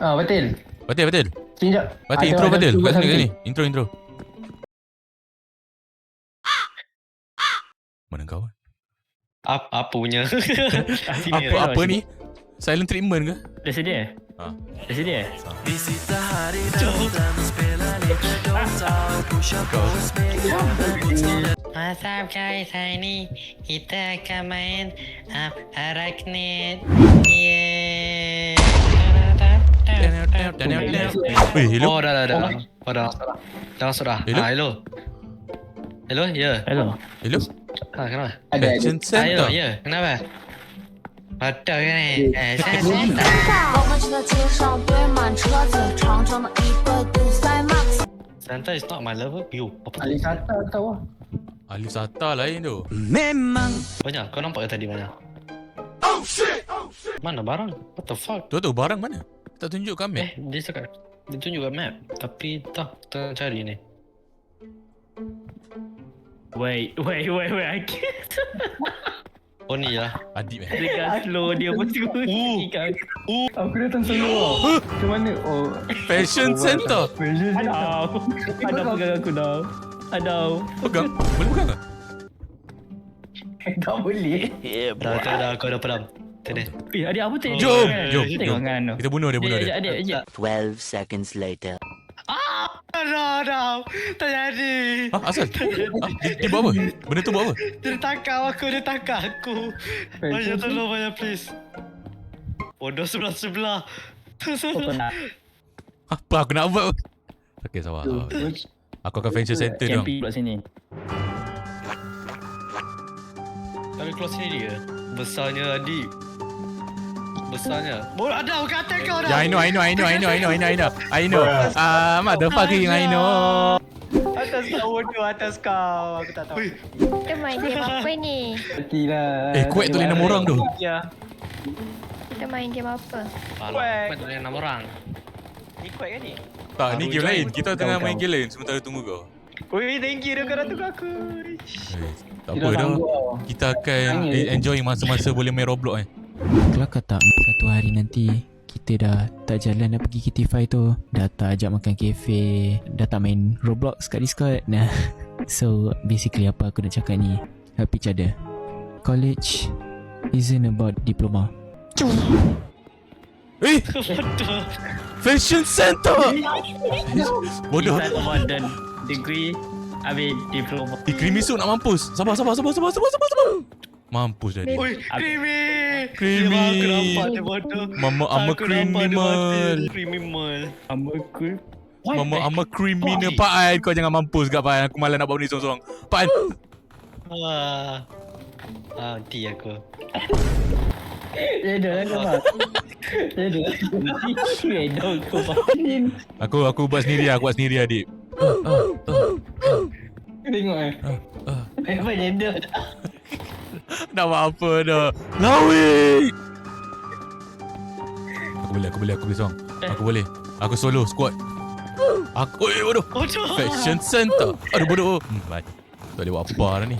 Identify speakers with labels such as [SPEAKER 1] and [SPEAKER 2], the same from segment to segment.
[SPEAKER 1] Betul.
[SPEAKER 2] Betul.
[SPEAKER 1] Sini jap.
[SPEAKER 2] Betul, intro betul. Kat sini. Intro. Mana kau?
[SPEAKER 3] Apa punya?
[SPEAKER 2] Apa ni? Silent treatment ke?
[SPEAKER 4] Dah sedia? Dah sedia? What's up guys, hari ni kita akan main Arachnid. Yeay.
[SPEAKER 2] Hello.
[SPEAKER 3] Oh dah. Dah masuk dah.
[SPEAKER 2] Hello?
[SPEAKER 3] Hello, ya.
[SPEAKER 4] Hello.
[SPEAKER 3] Kenapa?
[SPEAKER 2] Fashion
[SPEAKER 3] Hello,
[SPEAKER 2] Center.
[SPEAKER 3] ya. Kenapa? Betul kan ni?
[SPEAKER 5] 我们去的街上堆满车子，长长的一队堵塞 Max。
[SPEAKER 3] Santa is not my lover. You. Apa tu?
[SPEAKER 1] Alisata tahu lah.
[SPEAKER 2] Alif Sata lain tu.
[SPEAKER 3] Banyak. Kau nampak ke tadi banyak? Mana barang? What the fuck?
[SPEAKER 2] Tu barang mana? Tak tunjuk kami.
[SPEAKER 3] Dia cakap. Dia tunjuk kat map. Tapi tak. Tengah cari ni.
[SPEAKER 4] Wait, I can't.
[SPEAKER 3] Oh ni lah.
[SPEAKER 2] Adib
[SPEAKER 4] Dekat slow dia pun ikan.
[SPEAKER 1] Aku datang solo. Ke mana? Oh.
[SPEAKER 2] Fashion Center.
[SPEAKER 4] Ada pegang aku dah. Ada.
[SPEAKER 2] Pegang. Boleh pegang ke?
[SPEAKER 1] Tak boleh.
[SPEAKER 3] Dah. Kau dah pedam. Sini.
[SPEAKER 4] Adik apa tadi?
[SPEAKER 2] Jom.
[SPEAKER 4] Tengok kan tu.
[SPEAKER 2] Kita bunuh dia.
[SPEAKER 4] Adik.
[SPEAKER 6] 12 seconds later.
[SPEAKER 3] Dah. Tak jadi.
[SPEAKER 2] Asal? Dia buat apa? Benda tu buat apa?
[SPEAKER 3] Dia tangkap aku. Banyak tolong banyak please. Bodoh sebelah.
[SPEAKER 4] Kau nak
[SPEAKER 2] Apa aku nak buat? Okay, sabar. Aku akan Fashion Center dong.
[SPEAKER 4] camping kat sini.
[SPEAKER 3] Tapi keluar sini dia. Besarnya adik. Besarnya. Bodoh ada kata kau dah.
[SPEAKER 2] Yeah, I know. Motherfucking I know.
[SPEAKER 3] Atas kau. Aku tak tahu.
[SPEAKER 5] Kita main game apa ni?
[SPEAKER 1] Matilah.
[SPEAKER 2] Kuat tu lain 6 orang tu.
[SPEAKER 5] Kita main game apa?
[SPEAKER 3] Alah, tak ada 6 orang.
[SPEAKER 2] Tak, ni game lain. Kita tengah
[SPEAKER 1] Kau.
[SPEAKER 2] main game lain sementara tunggu kau.
[SPEAKER 3] Ui, thank you dah kau dah tunggu aku.
[SPEAKER 2] Tak apa dah. Kita akan enjoy masa-masa boleh main Roblox
[SPEAKER 7] Kelakar tak satu hari nanti kita dah tak jalan dah pergi KT5 tu, dah tak ajak makan kafe, dah tak main Roblox kat Discord. Nah, so basically apa aku nak cakap ni, help each other. College isn't about diploma.
[SPEAKER 2] Fashion Center. Bodoh.
[SPEAKER 4] Kita modern degree habis diploma.
[SPEAKER 2] Krimisu nak mampus. Sabar. Mampus jadi.
[SPEAKER 3] Ui, creamy.
[SPEAKER 2] Creamy.
[SPEAKER 3] Aku nampak dia bodoh.
[SPEAKER 2] Mama, I'm a criminal. Mama, I'm a criminal. Pak An, kau jangan mampus kat Pak An. Aku malas nak buat ni seorang-seorang. Pak An.
[SPEAKER 3] Nanti aku.
[SPEAKER 1] Dia dah lah kau.
[SPEAKER 2] Aku buat sendiri adik.
[SPEAKER 1] Tengok Apa dia?
[SPEAKER 2] Dah buat apa dah. Lawi. Aku boleh seorang. Aku boleh. Aku solo squad. Bodoh. Fashion Center. Aduh bodoh. Tak boleh buat apa dah ni.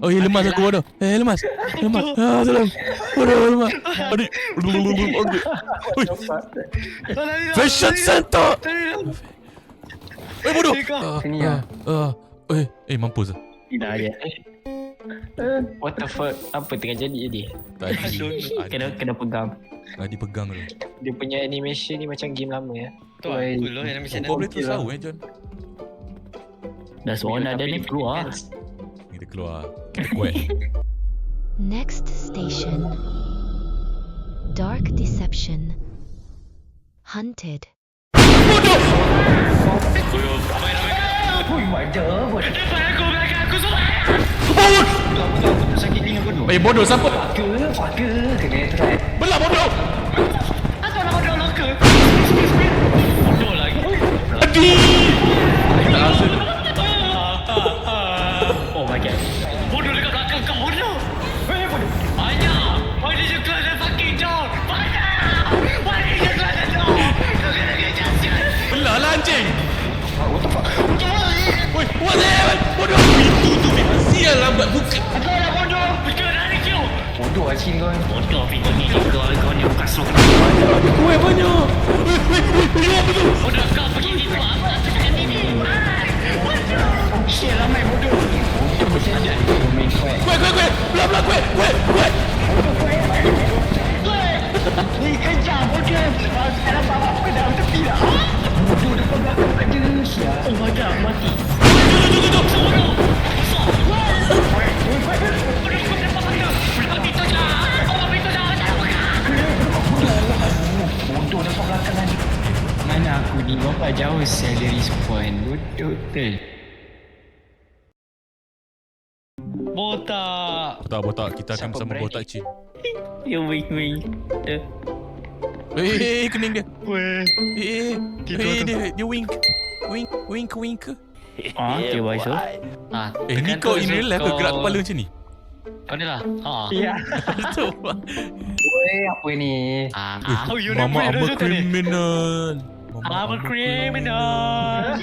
[SPEAKER 2] Lemas aku bodoh. Lemas. Tolong. Bodoh lemas. Adik. Fashion Center. Bodoh.
[SPEAKER 1] Sini lah.
[SPEAKER 2] Mampus lah.
[SPEAKER 4] Dah je.
[SPEAKER 8] What the fuck? Apa tengah jadi ni?
[SPEAKER 4] Kena pegang.
[SPEAKER 2] Adi pegang tu.
[SPEAKER 8] Dia punya animation ni macam game lama ya.
[SPEAKER 3] Tu aku lo yang macam
[SPEAKER 2] Kau boleh terus tahu John.
[SPEAKER 4] Dah seorang ada ni keluar.
[SPEAKER 2] Kita keluar. Kuat.
[SPEAKER 9] Next station. Dark Deception. Hunted.
[SPEAKER 2] Bodoh siapa?
[SPEAKER 1] Fucker. Kena try.
[SPEAKER 2] Belah bodoh.
[SPEAKER 3] bodoh lagi.
[SPEAKER 2] Adi. Tak rasa.
[SPEAKER 4] Oh my god.
[SPEAKER 3] Bodoh dekat belakang kau bodoh. Banyak. Why did you close the fucking door? Banyak. Why did you close the door? Kau kena kejadian.
[SPEAKER 2] Belah lah anjing.
[SPEAKER 1] What the fuck?
[SPEAKER 2] Woi, what the hell? Bodoh. Pintu tu memang sial lambat buka.
[SPEAKER 3] Kau dah bodoh. Betul dah ni kau.
[SPEAKER 1] Bodoh lah Cin kau.
[SPEAKER 4] Bodoh pintu ni kau ni bukan slow.
[SPEAKER 2] Kuih banyak.
[SPEAKER 1] Bodoh depan belakang aja siap.
[SPEAKER 4] Oh my god, mati.
[SPEAKER 1] Bodoh depan belakang aja.
[SPEAKER 8] Mana aku ni bapak jauh saya dari respawn. Betul.
[SPEAKER 3] Botak.
[SPEAKER 2] Botak. Kita akan
[SPEAKER 8] Siapa
[SPEAKER 2] bersama
[SPEAKER 8] berani?
[SPEAKER 2] botak cik.
[SPEAKER 4] You wing.
[SPEAKER 2] Kening dia.
[SPEAKER 3] Weh.
[SPEAKER 2] Dia wink. Wink.
[SPEAKER 4] Ah, okay, boys. So.
[SPEAKER 2] Ni kau in real life ke gerak kepala macam ni?
[SPEAKER 3] Kau ni lah.
[SPEAKER 1] Ya.
[SPEAKER 2] Betul.
[SPEAKER 1] Weh, apa ni?
[SPEAKER 3] Oh, you
[SPEAKER 2] Mama
[SPEAKER 3] never
[SPEAKER 2] apa
[SPEAKER 3] know tadi.
[SPEAKER 2] kriminal.
[SPEAKER 3] I'm a criminal.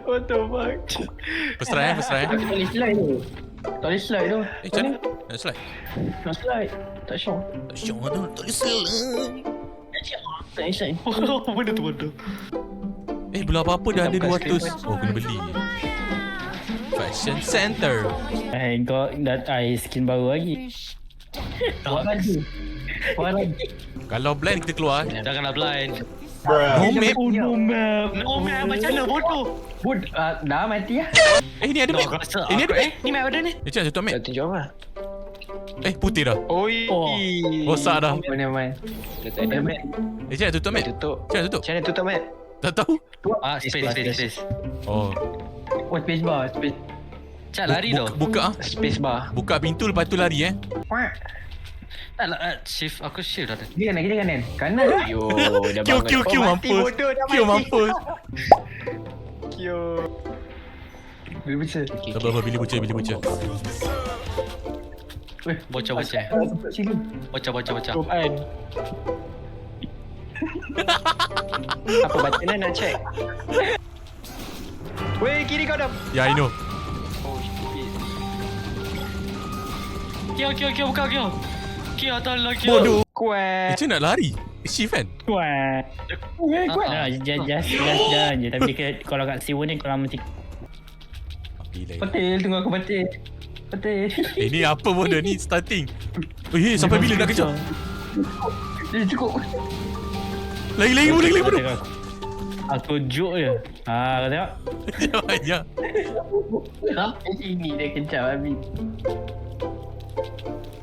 [SPEAKER 8] What the fuck?
[SPEAKER 2] Peserai.
[SPEAKER 1] Tak boleh slide tu. Tak boleh slide tu.
[SPEAKER 2] Macam mana? Nak slide?
[SPEAKER 1] Nak slide. Tak syok.
[SPEAKER 2] Tak syok tu. Tak boleh slide.
[SPEAKER 1] Tak boleh slide.
[SPEAKER 3] Benda tu bodoh.
[SPEAKER 2] Belum apa-apa dah ada 200. Oh, kena beli. Fashion Center.
[SPEAKER 4] Kau dah skin baru lagi.
[SPEAKER 1] Buat lagi.
[SPEAKER 2] Kalau blind kita keluar.
[SPEAKER 3] Janganlah blind.
[SPEAKER 2] No map.
[SPEAKER 4] No map.
[SPEAKER 3] Oh man, macam mana bodoh?
[SPEAKER 1] Dah mati lah.
[SPEAKER 2] Ni ada map.
[SPEAKER 3] Aku rasa
[SPEAKER 2] Ni ada map.
[SPEAKER 3] ni map ada ni.
[SPEAKER 2] Macam mana tutup map?
[SPEAKER 8] Dah tunjuk apa?
[SPEAKER 2] Putih dah.
[SPEAKER 8] Oi.
[SPEAKER 2] Rosak dah.
[SPEAKER 1] Mana.
[SPEAKER 8] Dah tak ada mat.
[SPEAKER 2] Macam mana tutup map?
[SPEAKER 8] Tutup.
[SPEAKER 2] Macam mana tutup?
[SPEAKER 8] Macam mana tutup mat?
[SPEAKER 2] Tak tahu.
[SPEAKER 3] Space.
[SPEAKER 2] Oh.
[SPEAKER 1] Oh, space bar.
[SPEAKER 3] Cak lari tu.
[SPEAKER 2] Buka
[SPEAKER 8] Space bar.
[SPEAKER 2] Buka pintu lepas tu lari
[SPEAKER 3] Tak lah, shift. Aku shift dah.
[SPEAKER 1] Kiri kanan. Kanan.
[SPEAKER 8] Yo, dah
[SPEAKER 2] Q mampus. Q mampus.
[SPEAKER 1] Bila baca.
[SPEAKER 2] Tak apa, bila bocah.
[SPEAKER 1] Weh,
[SPEAKER 3] Bocah.
[SPEAKER 1] sini.
[SPEAKER 3] Bocah.
[SPEAKER 8] Kan. Apa bacaan nak check? Weh, kiri kau dah.
[SPEAKER 2] Ya, I know.
[SPEAKER 8] Oh, stupid.
[SPEAKER 3] Kio, buka Kio. Kio, tolong Kio.
[SPEAKER 2] Bodoh.
[SPEAKER 8] Kuat.
[SPEAKER 2] Macam nak lari? Shift kan?
[SPEAKER 4] Kuat. Just jalan je. Tapi kalau kat sewa ni kalau mesti
[SPEAKER 1] Petil, tunggu aku petil.
[SPEAKER 2] Ni apa bodoh ni starting. Sampai bila nak kejar?
[SPEAKER 1] Cukup.
[SPEAKER 2] Lagi bodoh.
[SPEAKER 4] aku joke je. Kau tengok.
[SPEAKER 2] Banyak.
[SPEAKER 1] Ini dia kejar habis.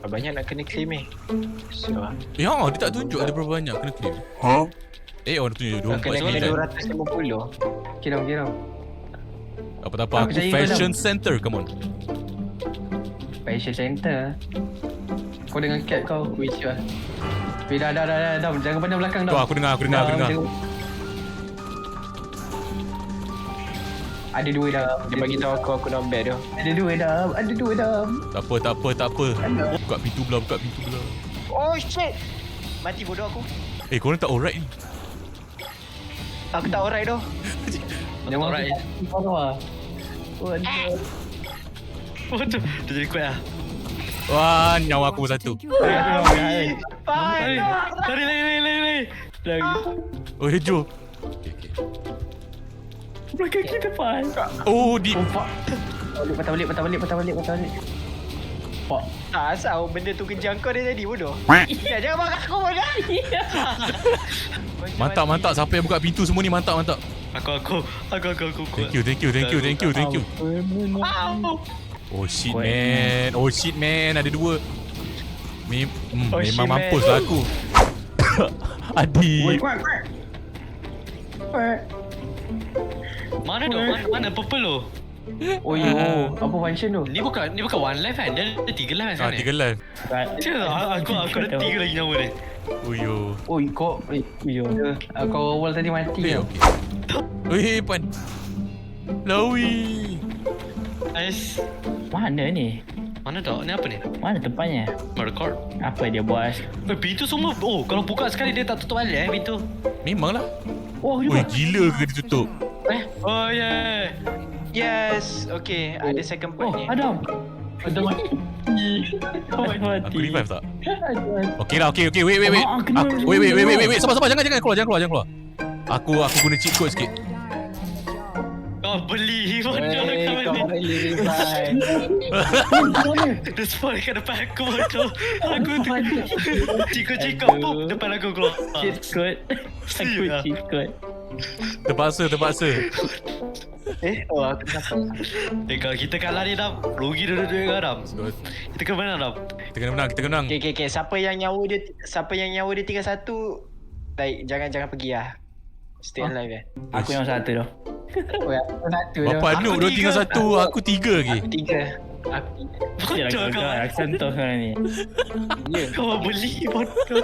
[SPEAKER 8] Banyak nak kena claim So,
[SPEAKER 2] dia tak tunjuk ada berapa banyak kena claim. Orang tunjuk
[SPEAKER 8] kena
[SPEAKER 2] 249.
[SPEAKER 8] 250.
[SPEAKER 1] Kira.
[SPEAKER 2] Apa aku
[SPEAKER 1] percaya kau
[SPEAKER 2] Fashion Center, come on.
[SPEAKER 1] Fashion Center. Kau dengan cat kau which lah. Dah. Jangan pandang belakang dah.
[SPEAKER 2] Tu aku dengar.
[SPEAKER 1] Ada dua dah.
[SPEAKER 8] Dia bagi tahu aku nak bet tu.
[SPEAKER 1] Ada dua dah.
[SPEAKER 2] Tak apa. Buka pintu belah.
[SPEAKER 8] Oh shit. Mati bodoh aku.
[SPEAKER 2] Korang tak alright ni.
[SPEAKER 8] Aku tak alright tu.
[SPEAKER 1] Jangan
[SPEAKER 3] Alright.
[SPEAKER 1] Waduh.
[SPEAKER 3] Bodoh. Dia jadi kuat lah.
[SPEAKER 2] Wah, nyawa aku satu.
[SPEAKER 3] Lari.
[SPEAKER 2] Oh, hijau.
[SPEAKER 4] Belakang kita depan.
[SPEAKER 2] Oh, di
[SPEAKER 1] Patah balik. Pak.
[SPEAKER 8] Tak asal benda tu kejar kau dia tadi bodoh. Jangan marah aku bodoh.
[SPEAKER 2] Mantap. Siapa yang buka pintu semua ni mantap.
[SPEAKER 3] Aku kuat.
[SPEAKER 2] Thank you. Oh shit man. Ada dua. Memang mampus lah aku. Adi.
[SPEAKER 3] Mana tu? Mana purple tu?
[SPEAKER 1] Oh yo, apa function tu?
[SPEAKER 3] Ni bukan one life kan? Dia ada 3 life kan?
[SPEAKER 2] 3 live.
[SPEAKER 3] Aku ada 3 lagi nyawa dia.
[SPEAKER 2] Uyo.
[SPEAKER 1] Oi, kau kau awal tadi mati.
[SPEAKER 2] Okay. Pan. Lawi.
[SPEAKER 3] Ais.
[SPEAKER 4] Mana ni?
[SPEAKER 3] Mana tak? Ni apa ni?
[SPEAKER 4] Mana tempatnya?
[SPEAKER 3] Record.
[SPEAKER 4] Apa dia buat?
[SPEAKER 3] Pintu semua. Oh, kalau buka sekali dia tak tutup balik pintu.
[SPEAKER 2] Memanglah.
[SPEAKER 1] Oh,
[SPEAKER 2] Oi, gila ke dia tutup?
[SPEAKER 3] Oh yeah.
[SPEAKER 8] Yes. Okay, ada second part ni.
[SPEAKER 1] Adam mati.
[SPEAKER 2] Aku revive tak? Okay lah, okay. Wait. Wait. Sabar. Jangan keluar. Aku guna cheat code sikit.
[SPEAKER 3] Kau beli. Bodoh kau.
[SPEAKER 1] boleh revive.
[SPEAKER 3] Dia spawn kat depan aku bodoh. Aku tu cikgu pop depan aku keluar.
[SPEAKER 4] Cheat code. Aku cheat code.
[SPEAKER 2] Terpaksa.
[SPEAKER 1] Aku tak.
[SPEAKER 3] Kalau kita kalah ni Dam, rugi dua-dua kau Dam. Kita kena menang Dam.
[SPEAKER 2] Kita kena menang.
[SPEAKER 1] Okay. Siapa yang nyawa dia tinggal satu, like, jangan pergi lah. Stay alive
[SPEAKER 4] Aku yang satu tu.
[SPEAKER 1] Aku satu
[SPEAKER 2] Bapak Nuk dia tinggal satu, aku 3 lagi.
[SPEAKER 1] Tiga.
[SPEAKER 3] Bodoh kau.
[SPEAKER 4] Aku sentuh sekarang ni.
[SPEAKER 3] Kau beli bodoh.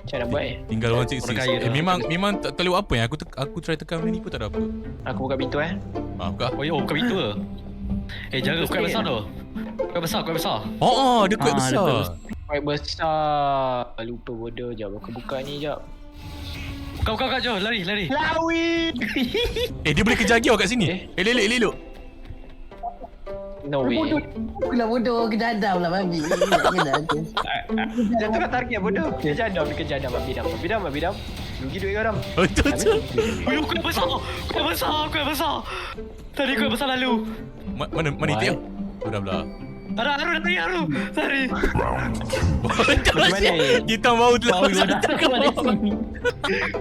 [SPEAKER 1] Macam nak buat
[SPEAKER 2] Tinggal 166.
[SPEAKER 3] Orang kaya dah.
[SPEAKER 2] Memang tak tahu apa yang aku try tekan benda ni pun tak ada apa.
[SPEAKER 1] Aku buka pintu
[SPEAKER 2] Buka.
[SPEAKER 3] Bukan pintu ke? Jaga kuat besar tu. Kuat besar.
[SPEAKER 2] Dia kuat besar.
[SPEAKER 1] Kuat besar. Lupa bodoh. Jap aku buka ni jap.
[SPEAKER 3] Kau jauh lari.
[SPEAKER 1] Lawi.
[SPEAKER 2] Dia boleh kejar lagi kat sini. Lelok.
[SPEAKER 1] No way.
[SPEAKER 8] Pula bodoh kedadam lah babi.
[SPEAKER 1] Jangan tukar target bodoh. Kejar Dam. Babi Dam. Rugi duit kau Dam.
[SPEAKER 2] Betul.
[SPEAKER 3] Kuat besar. Tadi kuat besar lalu.
[SPEAKER 2] Mana tiap? Dah.
[SPEAKER 3] Haru. Lari.
[SPEAKER 2] Macam mana? Kita mau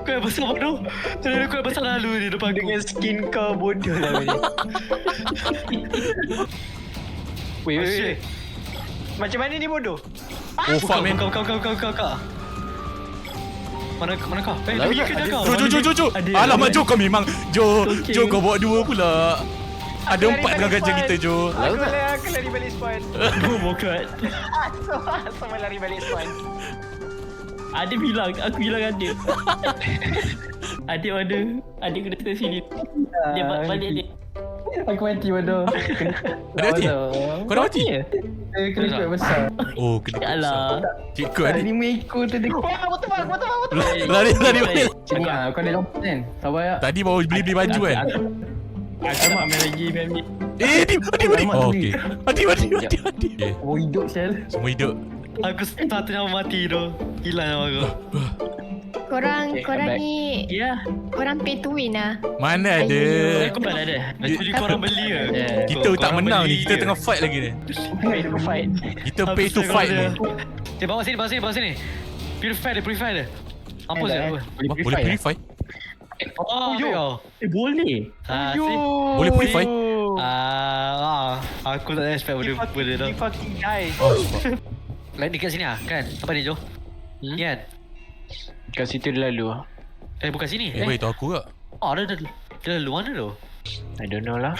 [SPEAKER 3] Kuat besar bodoh. Tadi kuat besar lalu di depan aku.
[SPEAKER 1] Dengan skin kau bodoh lah ni. Wait. Macam mana ni bodoh?
[SPEAKER 2] Oh fuck man.
[SPEAKER 3] Kau. Mana kau? Dia pergi ke kau.
[SPEAKER 2] Jo. Alamak Jo, kau memang Jo kau bawa 2 pula. Ada 4 dengan gajah kita Jo.
[SPEAKER 1] Aku lari balik spawn.
[SPEAKER 4] Bokot.
[SPEAKER 1] Semua lari balik spawn.
[SPEAKER 4] Adik bilang, aku bilang adik. Adik mana? Adik kena datang sini. Dia balik dia.
[SPEAKER 8] Aku mati bodoh.
[SPEAKER 2] Ada mati? Kau dah mati?
[SPEAKER 8] Kena kuat besar.
[SPEAKER 2] Oh, kena
[SPEAKER 4] Alah.
[SPEAKER 2] Cikgu
[SPEAKER 8] Ada
[SPEAKER 2] ni.
[SPEAKER 8] 5 ekor tu dia.
[SPEAKER 1] Wah, betul.
[SPEAKER 2] Lari balik.
[SPEAKER 8] Sini kau ada lompat kan? Sabar ya.
[SPEAKER 2] Tadi baru beli baju kan?
[SPEAKER 4] Aku nak main lagi.
[SPEAKER 2] Adi. Oh, okey. Adi. Okay.
[SPEAKER 8] Oh hidup sel.
[SPEAKER 2] Semua hidup.
[SPEAKER 3] Aku satu nyawa mati tu. Hilang nyawa aku.
[SPEAKER 5] Korang
[SPEAKER 1] back.
[SPEAKER 5] ni
[SPEAKER 4] Ya.
[SPEAKER 5] korang pay to win lah.
[SPEAKER 2] Mana ada?
[SPEAKER 4] Aku mana ada.
[SPEAKER 3] Actually korang beli ke?
[SPEAKER 2] Kita tak
[SPEAKER 3] Korang
[SPEAKER 2] menang
[SPEAKER 3] beli
[SPEAKER 2] ni. Kita
[SPEAKER 3] ke?
[SPEAKER 2] tengah fight lagi ni.
[SPEAKER 1] Pay to fight.
[SPEAKER 2] Kita pay to fight ni.
[SPEAKER 3] Bawa sini. Purify dia. Apa je?
[SPEAKER 2] Boleh purify?
[SPEAKER 3] Oh, yo.
[SPEAKER 4] Boleh.
[SPEAKER 2] Boleh purify?
[SPEAKER 3] Aku tak expect benda tu.
[SPEAKER 1] He fucking die.
[SPEAKER 3] Lain dekat sini kan? Apa ni Jo? Ni kan?
[SPEAKER 1] Kat situ dia lalu.
[SPEAKER 3] Bukan sini.
[SPEAKER 2] Boleh tahu aku tak?
[SPEAKER 3] Dia lalu mana tu?
[SPEAKER 1] I don't know lah.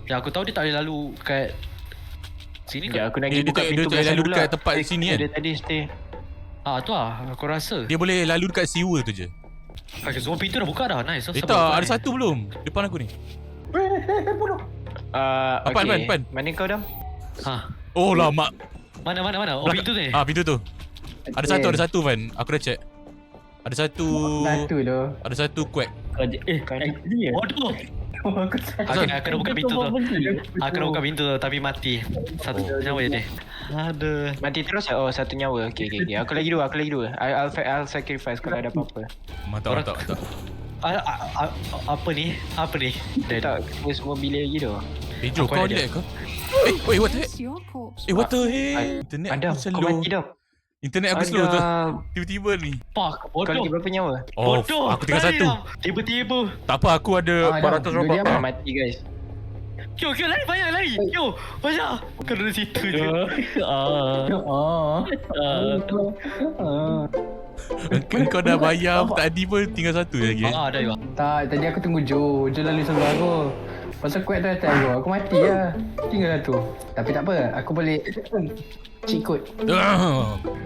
[SPEAKER 3] Ya aku tahu dia tak boleh lalu kat sini
[SPEAKER 1] Sekejap
[SPEAKER 3] kan?
[SPEAKER 1] aku nak pergi buka pintu
[SPEAKER 2] dia
[SPEAKER 1] biasa
[SPEAKER 2] lalu
[SPEAKER 1] dulu
[SPEAKER 2] dekat
[SPEAKER 1] lah.
[SPEAKER 2] tempat sini kan?
[SPEAKER 1] Dia tadi stay.
[SPEAKER 3] Tu lah aku rasa.
[SPEAKER 2] Dia boleh lalu dekat sewer tu je.
[SPEAKER 3] Okay, semua pintu dah buka dah. Nice. So,
[SPEAKER 2] Tak, ada satu belum. Depan aku ni. Depan.
[SPEAKER 1] Mana kau Dam?
[SPEAKER 2] Oh lama.
[SPEAKER 3] Mana? Oh pintu tu ni.
[SPEAKER 2] Pintu tu. Ada satu Van. Aku dah check. Ada satu quack.
[SPEAKER 4] Dia.
[SPEAKER 3] Bodoh. Aku dah buka pintu tu. Aku dah buka pintu tu tapi mati. Satu nyawa je dia. Ada.
[SPEAKER 1] Mati terus? Oh, satu nyawa. Okay. Aku lagi dua. I'll sacrifice kalau ada apa-apa.
[SPEAKER 2] Mantap.
[SPEAKER 3] Apa ni?
[SPEAKER 1] Tak, kita semua bilik lagi tu.
[SPEAKER 2] Jo,
[SPEAKER 3] Aku
[SPEAKER 2] kau
[SPEAKER 3] ada.
[SPEAKER 2] relax kau? Wait, what the heck? What the heck? Internet
[SPEAKER 1] Adam,
[SPEAKER 2] aku
[SPEAKER 1] kau
[SPEAKER 2] slow.
[SPEAKER 1] mati dah.
[SPEAKER 2] Internet aku slow tu. Tiba-tiba ni.
[SPEAKER 3] Fuck,
[SPEAKER 1] Kau lagi
[SPEAKER 3] bodoh.
[SPEAKER 1] berapa nyawa?
[SPEAKER 2] Oh,
[SPEAKER 3] Bodoh.
[SPEAKER 2] aku tinggal satu.
[SPEAKER 3] Tiba-tiba.
[SPEAKER 2] Tak apa, aku ada 400 robot.
[SPEAKER 1] Kau mati guys.
[SPEAKER 3] Yo, lari banyak. Yo, banyak. Kau duduk situ je.
[SPEAKER 2] Kau dah bayar tadi pun tinggal satu lagi.
[SPEAKER 3] Dah juga.
[SPEAKER 8] Tak, tadi aku tunggu Jo lalu sebelah aku. Pasal kuat tu atas aku mati lah. Tinggal satu. Tapi tak apa, aku boleh cheat code.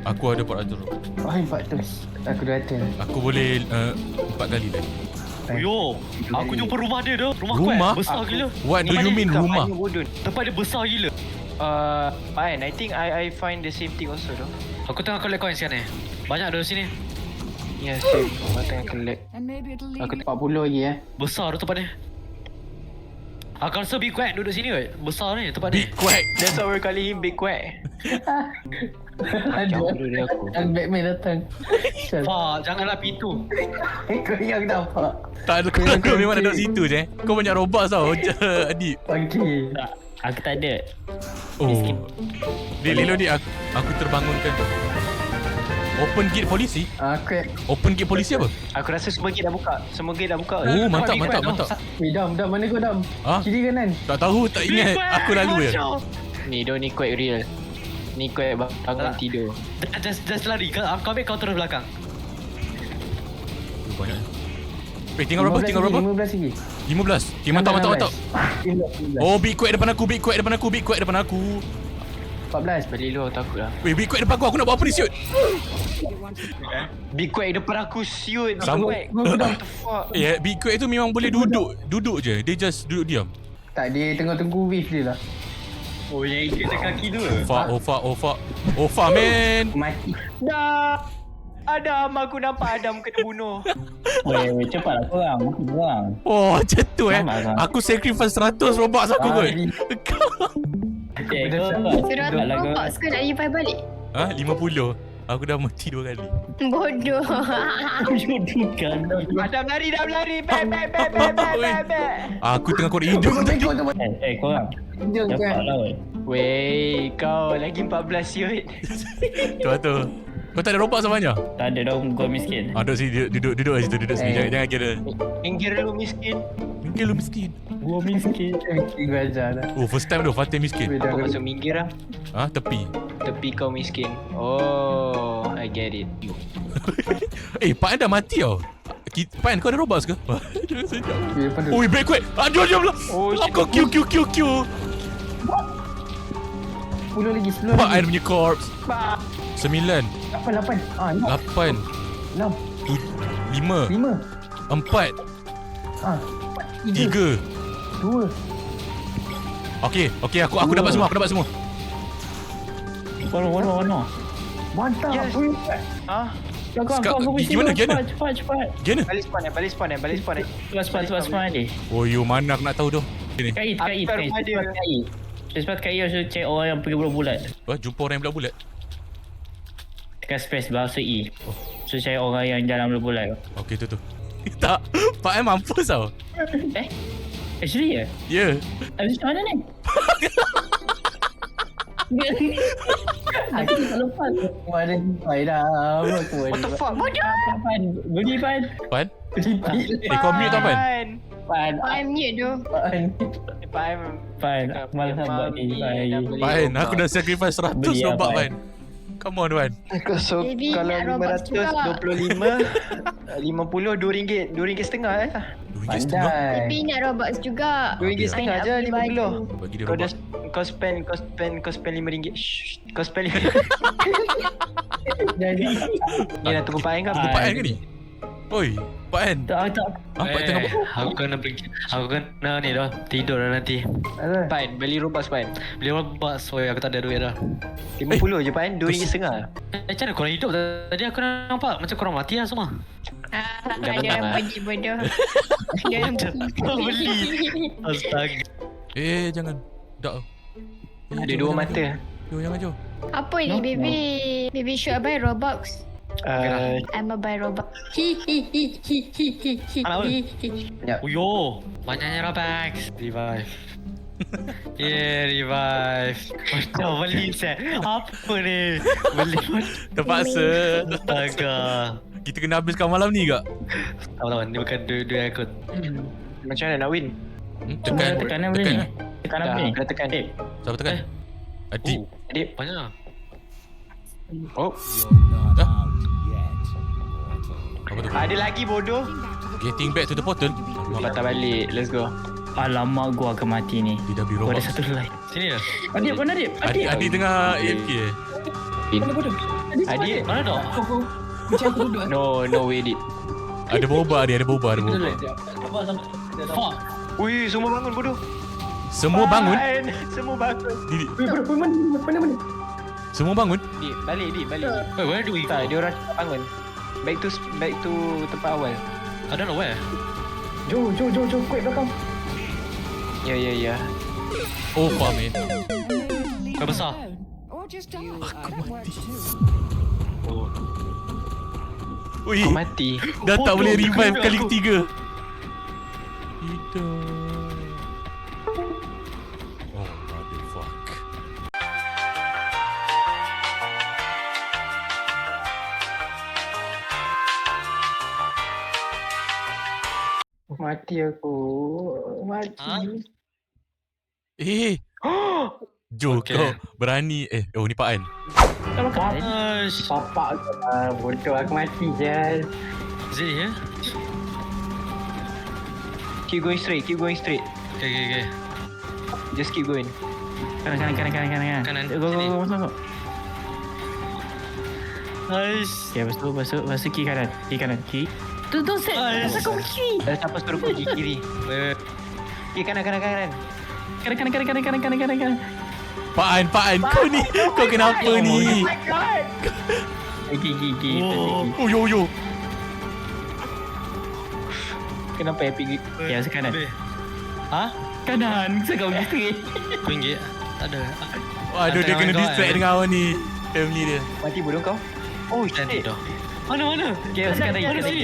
[SPEAKER 2] Aku ada 400 robot.
[SPEAKER 8] Oh, 400. Aku 200.
[SPEAKER 2] Aku boleh 4 kali lagi.
[SPEAKER 3] Yo, aku jumpa rumah dia dah. Rumah
[SPEAKER 2] Rumah?
[SPEAKER 3] besar gila.
[SPEAKER 2] What do you mean rumah?
[SPEAKER 3] Tempat dia besar gila.
[SPEAKER 1] Fine, I think I find the same thing also though.
[SPEAKER 3] Aku tengah collect coin sekarang ni. Banyak dari sini.
[SPEAKER 1] Yeah, same. Aku tengah collect.
[SPEAKER 8] Aku 40 lagi
[SPEAKER 3] Besar tu tempat dia. Aku rasa Big Quack duduk sini weh. Besar ni tempat ni.
[SPEAKER 2] Big Quack.
[SPEAKER 4] That's why we call him Big Quack.
[SPEAKER 8] Ada. Dan Batman datang.
[SPEAKER 3] Fuck, janganlah pintu.
[SPEAKER 8] Kau yang nampak.
[SPEAKER 2] Tak ada kau memang nak duduk situ je. Kau banyak robot tau. Adib.
[SPEAKER 8] Okey.
[SPEAKER 4] Tak, aku tak ada.
[SPEAKER 2] Oh. Dia Lilo ni aku terbangunkan tu. Open gate polisi?
[SPEAKER 8] Aku
[SPEAKER 2] Open gate polisi apa?
[SPEAKER 4] Aku rasa semua gate dah buka. Semua gate dah buka.
[SPEAKER 2] Oh, mantap.
[SPEAKER 8] Dam mana kau Dam?
[SPEAKER 2] Ha?
[SPEAKER 8] Kiri kanan.
[SPEAKER 2] Tak tahu, tak ingat. Aku lalu je.
[SPEAKER 4] Ni ni Quack real. Ni Quack bangun tidur.
[SPEAKER 3] Just lari. Kau ambil kau terus belakang.
[SPEAKER 2] Banyak. Tinggal berapa?
[SPEAKER 8] 15 lagi.
[SPEAKER 2] 15. Okay, mantap.
[SPEAKER 8] 15.
[SPEAKER 2] Oh, Big Quack depan aku.
[SPEAKER 8] 14.
[SPEAKER 4] Balik lu aku takut lah.
[SPEAKER 2] Weh, Big Quack depan aku nak buat apa ni siut?
[SPEAKER 4] Big Quack depan aku siut.
[SPEAKER 2] Sama.
[SPEAKER 4] What the fuck?
[SPEAKER 2] Big Quack tu memang boleh duduk je. Dia just duduk diam.
[SPEAKER 8] Tak, dia tengah tunggu wave dia lah.
[SPEAKER 3] Oh, yang ikat kaki tu.
[SPEAKER 2] Ofa, man.
[SPEAKER 8] Mati.
[SPEAKER 4] Dah. Adam, aku nampak Adam kena bunuh.
[SPEAKER 7] Weh, cepatlah korang.
[SPEAKER 2] Oh, macam tu
[SPEAKER 7] Sama.
[SPEAKER 2] Aku sacrifice 100 Robux aku kot.
[SPEAKER 5] Suruh aku box ke nak revive balik?
[SPEAKER 2] Ha? 50. Aku dah mati 2 kali.
[SPEAKER 5] Bodoh.
[SPEAKER 4] Adam lari. Back.
[SPEAKER 2] Aku tengah korek hidung tadi.
[SPEAKER 7] Korang. Cepatlah weh.
[SPEAKER 4] Wey, kau lagi 14 siut.
[SPEAKER 2] Tu. Kau tak ada Robux apa banyak?
[SPEAKER 7] Tak ada dah gua miskin.
[SPEAKER 2] Duduk sini, duduk kat situ, duduk sini. Jangan kira.
[SPEAKER 4] Minggir lu miskin.
[SPEAKER 2] Minggir lu miskin.
[SPEAKER 7] Gua miskin.
[SPEAKER 8] Gue ajar dah.
[SPEAKER 2] Oh, first time tu Fatih miskin.
[SPEAKER 4] Kau masuk minggir lah.
[SPEAKER 2] Ha, tepi.
[SPEAKER 4] Tepi kau miskin. Oh, I get it.
[SPEAKER 2] Pak An dah mati tau. Pak An, kau ada Robux ke? Jangan sejak.
[SPEAKER 8] Depan tu.
[SPEAKER 2] Oi, back quack. Jom lah.
[SPEAKER 4] Oh,
[SPEAKER 2] Kau Q.
[SPEAKER 8] 10 lagi.
[SPEAKER 2] Pak An punya corpse. 9.
[SPEAKER 8] 8.
[SPEAKER 2] 8.
[SPEAKER 8] 6.
[SPEAKER 2] 5.
[SPEAKER 8] 5.
[SPEAKER 2] 4. 3.
[SPEAKER 8] 2.
[SPEAKER 2] Okey, aku dapat semua.
[SPEAKER 7] Warna.
[SPEAKER 8] Mantap.
[SPEAKER 4] Yes.
[SPEAKER 8] Ha?
[SPEAKER 2] Gimana?
[SPEAKER 7] Cepat.
[SPEAKER 2] Gimana?
[SPEAKER 4] Balik spawn.
[SPEAKER 7] Cepat ni.
[SPEAKER 2] Oh, mana aku nak tahu tu. Sini.
[SPEAKER 7] Kait.
[SPEAKER 4] Apa rumah dia?
[SPEAKER 7] Cepat kait harus cek orang yang pergi bulat-bulat.
[SPEAKER 2] Jumpa orang yang bulat-bulat.
[SPEAKER 7] Tekan space bahasa E. So cari orang yang jalan bulat-bulat.
[SPEAKER 2] Okey, tu. Tak, Pak An mampus tau.
[SPEAKER 7] Actually ya?
[SPEAKER 2] Ya.
[SPEAKER 7] Habis macam mana ni? Aku tak lepas.
[SPEAKER 8] Mana sampai dah.
[SPEAKER 4] What the fuck?
[SPEAKER 7] Pan. Beli Pan.
[SPEAKER 2] Pan? Kau mute tak Pan?
[SPEAKER 7] Pan.
[SPEAKER 5] I'm mute tu.
[SPEAKER 7] Pan. Aku malas nak buat ni.
[SPEAKER 2] Pan, aku dah sacrifice 100
[SPEAKER 7] Beli
[SPEAKER 2] Robux
[SPEAKER 7] apa?
[SPEAKER 2] Pan. Come on Pan.
[SPEAKER 4] So
[SPEAKER 5] Baby,
[SPEAKER 4] kalau
[SPEAKER 5] nak Robux juga.
[SPEAKER 4] 525 50 RM2 RM2.5
[SPEAKER 2] RM2.5.
[SPEAKER 5] Tapi nak Robux juga.
[SPEAKER 4] RM2.5 je 50.
[SPEAKER 2] Bagi dia
[SPEAKER 4] Kau dah
[SPEAKER 2] Robux.
[SPEAKER 4] kau spend RM5. Shh, kau spend RM5. Ni nak tunggu Pak An ke?
[SPEAKER 2] Pak An ke ni? Oi, Pak An.
[SPEAKER 7] Tak.
[SPEAKER 2] Pak An tengah apa?
[SPEAKER 3] Aku kena pergi. Aku kena ni dah. Tidur dah nanti.
[SPEAKER 4] Pak An, beli Robux Pak An.
[SPEAKER 3] Beli Robux. Aku tak ada duit dah.
[SPEAKER 4] 50 je Pak An, RM2.5.
[SPEAKER 3] Macam mana korang hidup? Tadi aku nampak macam korang mati lah semua.
[SPEAKER 5] Dia orang pergi bodoh. Dia orang
[SPEAKER 3] Kau beli. Astaga.
[SPEAKER 2] Jangan. Dak.
[SPEAKER 4] Ada 2 mata.
[SPEAKER 2] Jangan jom.
[SPEAKER 5] Apa ni baby? Baby should I buy Robux? I'm a buy Robux.
[SPEAKER 3] Uyo. Banyaknya Robux. Revive. Revive. Macam beli set. Apa ni? Beli.
[SPEAKER 2] Terpaksa.
[SPEAKER 3] Astaga.
[SPEAKER 2] Kita kena habiskan malam ni kak?
[SPEAKER 3] Tahu ni bukan duit aku.
[SPEAKER 4] Macam mana nak win?
[SPEAKER 7] Tekan boleh ni. Tekan apa ni?
[SPEAKER 4] Kena tekan.
[SPEAKER 2] Siapa tekan? Adib.
[SPEAKER 4] Adik.
[SPEAKER 3] Banyak.
[SPEAKER 4] Oh,
[SPEAKER 2] Apa tu?
[SPEAKER 4] ada lagi bodoh.
[SPEAKER 2] Getting back to the portal.
[SPEAKER 4] Patah balik. Let's go.
[SPEAKER 7] Alamak, gua akan mati ni.
[SPEAKER 2] Tidak beli
[SPEAKER 7] Gua ada
[SPEAKER 2] Robux.
[SPEAKER 7] satu lagi.
[SPEAKER 3] Sini lah.
[SPEAKER 7] Adib, mana Adib?
[SPEAKER 2] Adib tengah AFK
[SPEAKER 4] Adik.
[SPEAKER 3] Mana dah?
[SPEAKER 4] No way Adik.
[SPEAKER 2] Ada boba dia, ada boba.
[SPEAKER 3] Fuck.
[SPEAKER 4] Ui, semua bangun bodoh.
[SPEAKER 2] Semua bangun?
[SPEAKER 4] Semua bangun.
[SPEAKER 2] Didi,
[SPEAKER 8] Mana?
[SPEAKER 2] semua bangun?
[SPEAKER 4] Dik, balik.
[SPEAKER 3] Wait, where do we
[SPEAKER 4] Tak,
[SPEAKER 3] go?
[SPEAKER 4] dia orang cepat bangun. Back to tempat awal.
[SPEAKER 3] I don't know where.
[SPEAKER 8] Jom, quick belakang.
[SPEAKER 1] Ya.
[SPEAKER 2] Oh, faham eh.
[SPEAKER 3] Kau besar.
[SPEAKER 2] Aku mati. Ui,
[SPEAKER 1] Kau mati.
[SPEAKER 2] dah tak boleh
[SPEAKER 3] Bodoh,
[SPEAKER 2] revive
[SPEAKER 3] kau
[SPEAKER 2] kali
[SPEAKER 3] aku.
[SPEAKER 2] ketiga. Hidup. Oh, motherfuck.
[SPEAKER 8] Mati aku. Mati.
[SPEAKER 3] Ha?
[SPEAKER 2] Jo,
[SPEAKER 3] Okay.
[SPEAKER 2] kau berani. Oh, ni Pak An.
[SPEAKER 3] Aish.
[SPEAKER 8] Bapak aku. Bodoh aku mati je.
[SPEAKER 3] Is it here?
[SPEAKER 1] Keep going straight.
[SPEAKER 3] Okay.
[SPEAKER 1] Just keep going.
[SPEAKER 4] Kanan.
[SPEAKER 3] Kanan.
[SPEAKER 4] Go.
[SPEAKER 3] Sini.
[SPEAKER 4] Masuk.
[SPEAKER 3] Aish.
[SPEAKER 4] Okay, lepas tu kiri kanan. Kiri. Tu set.
[SPEAKER 3] Aish.
[SPEAKER 4] Asal kau kiri?
[SPEAKER 1] Siapa suruh pergi kiri?
[SPEAKER 3] Wait.
[SPEAKER 1] Kiri kanan.
[SPEAKER 4] Kanan.
[SPEAKER 2] Pak An, kau ni. Kau kenapa ni?
[SPEAKER 4] Gigi.
[SPEAKER 2] Oh, yo.
[SPEAKER 1] Kenapa epic?
[SPEAKER 4] Ya, asal kanan.
[SPEAKER 3] Ha?
[SPEAKER 4] Kanan. Asal kau kiri?
[SPEAKER 3] RM1? Tak ada.
[SPEAKER 2] Aduh, dia kena
[SPEAKER 3] Kau,
[SPEAKER 2] distract dengan awak ni. Family dia.
[SPEAKER 1] Mati bodoh kau. Oh shit.
[SPEAKER 3] Dah. Mana?
[SPEAKER 4] Okay, sekarang
[SPEAKER 3] Mana
[SPEAKER 4] lagi.
[SPEAKER 3] sini?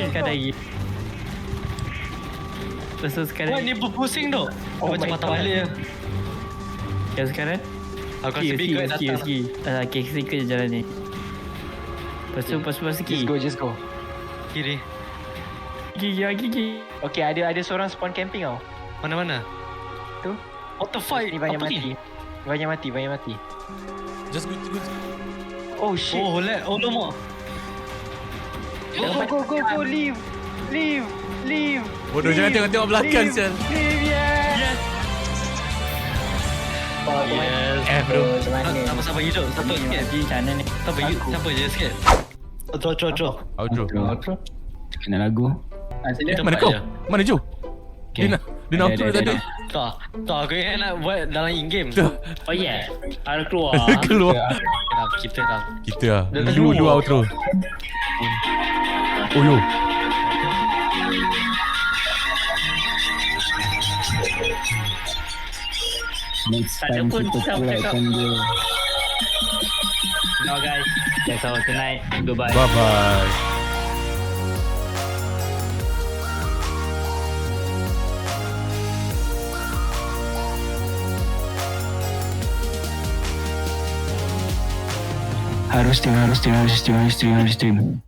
[SPEAKER 4] Lepas tu sekarang.
[SPEAKER 3] Wah, ni berpusing tau.
[SPEAKER 1] Oh
[SPEAKER 3] Macam
[SPEAKER 1] my
[SPEAKER 3] patah
[SPEAKER 1] God.
[SPEAKER 3] balik je.
[SPEAKER 4] Okay, sekarang.
[SPEAKER 3] Aku rasa big kat datang.
[SPEAKER 4] Ski. Okay, sikit je jalan ni. Lepas tu kiri.
[SPEAKER 1] Just go.
[SPEAKER 3] Kiri.
[SPEAKER 4] Gigi.
[SPEAKER 1] Okay, ada seorang spawn camping tau.
[SPEAKER 3] Mana?
[SPEAKER 1] Tu.
[SPEAKER 3] What the fuck?
[SPEAKER 1] Ni banyak
[SPEAKER 3] Apa
[SPEAKER 1] mati. Banyak mati.
[SPEAKER 2] Just go.
[SPEAKER 1] Oh shit.
[SPEAKER 3] Oh, lama.
[SPEAKER 1] Go, leave.
[SPEAKER 2] Bodoh, jangan tengok belakang, Sel.
[SPEAKER 3] Yes.
[SPEAKER 2] Eh, bro.
[SPEAKER 3] Siapa hidup? Siapa sikit?
[SPEAKER 4] Di sana ni.
[SPEAKER 3] Siapa je sikit? Outro.
[SPEAKER 2] Outro.
[SPEAKER 7] Kena lagu.
[SPEAKER 2] Mana kau? Mana Jo? Dia nak outro tadi.
[SPEAKER 3] Tak, aku ingat nak buat dalam in-game.
[SPEAKER 4] Oh yeah. Ada keluar.
[SPEAKER 2] Keluar.
[SPEAKER 3] Kita dah.
[SPEAKER 2] Kita lah. Lu outro. Oh, yo.
[SPEAKER 7] Next
[SPEAKER 4] Tak ada
[SPEAKER 7] time
[SPEAKER 4] pun
[SPEAKER 7] kita
[SPEAKER 4] siapa
[SPEAKER 7] collabkan
[SPEAKER 4] cakap.
[SPEAKER 7] dia.
[SPEAKER 4] No guys. That's all tonight. Goodbye.
[SPEAKER 2] Bye-bye.
[SPEAKER 7] Harus stream.